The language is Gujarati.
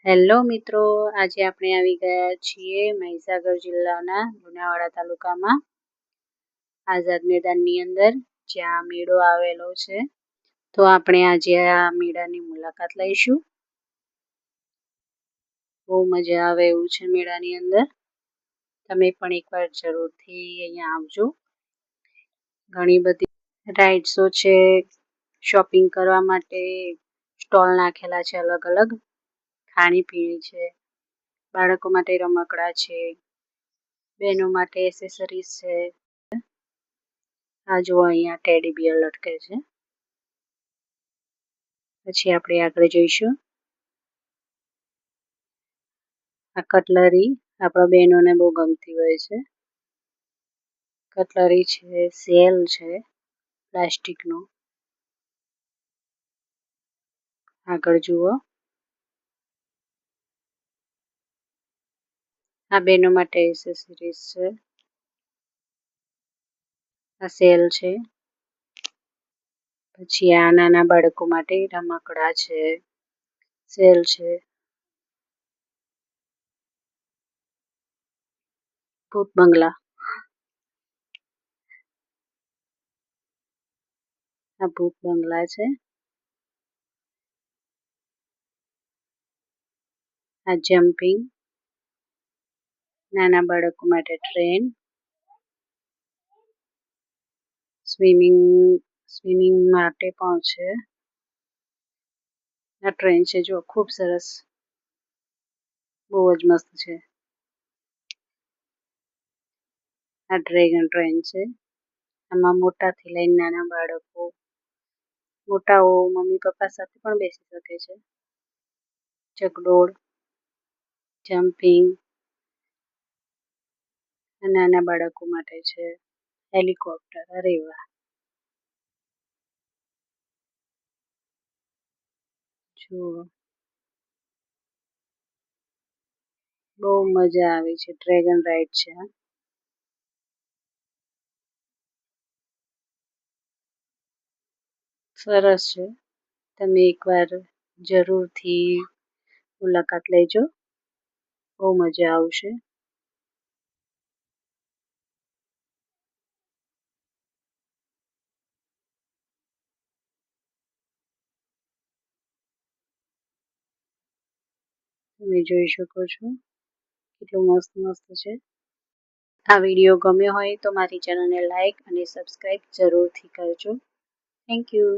હેલો મિત્રો, આજે આપણે આવી ગયા છીએ મહીસાગર જિલ્લાના લુણાવાડા તાલુકામાં આઝાદ મેદાનની અંદર, જ્યાં મેળો આવેલો છે. તો આપણે આજે આ મેળાની મુલાકાત લઈશું. બહુ મજા આવે એવું છે મેળાની અંદર. તમે પણ એકવાર જરૂરથી અહીંયા આવજો. ઘણી બધી રાઇડ્સો છે, શોપિંગ કરવા માટે સ્ટોલ નાખેલા છે અલગ અલગ. ખાણીપીણી છે, બાળકો માટે રમકડા છે, બહેનો માટે એસેસરીઝ છે. આ જો અહીંયા ટેડી બિયર લટકે છે. પછી આપણે આગળ જઈશું. આ કટલરી આપણા બહેનોને બહુ ગમતી હોય છે. કટલરી છે, સેલ છે પ્લાસ્ટિકનો. આગળ જુઓ. આ બહેનો માટે એસેસરીઝ છે. આ સેલ છે. પછી આ નાના બાળકો માટે રમકડા છે, સેલ છે. ભૂત બંગલા, આ ભૂત બંગલા છે. આ જમ્પિંગ, નાના બાળકો માટે ટ્રેન, સ્વિમિંગ માટે પણ છે. આ ટ્રેન છે, જો ખૂબ સરસ, બહુ જ મસ્ત છે. આ ડ્રેગન ટ્રેન છે. આમાં મોટાથી લઈને નાના બાળકો, મોટાઓ મમ્મી પપ્પા સાથે પણ બેસી શકે છે. ચકડોળ, જમ્પિંગ, નાના બાળકો માટે છે. હેલિકોપ્ટર, અરે વાહ! જુઓ, બહુ મજા આવે છે. ડ્રેગન રાઈડ છે. સરસ છે. તમે એકવાર જરૂરથી મુલાકાત લેજો, બહુ મજા આવશે. તમે જોઈ શકો છો કેટલું મસ્ત મસ્ત છે. આ વિડીયો ગમ્યો હોય તો મારી ચેનલને લાઈક અને સબસ્ક્રાઈબ જરૂરથી કરજો. Thank you.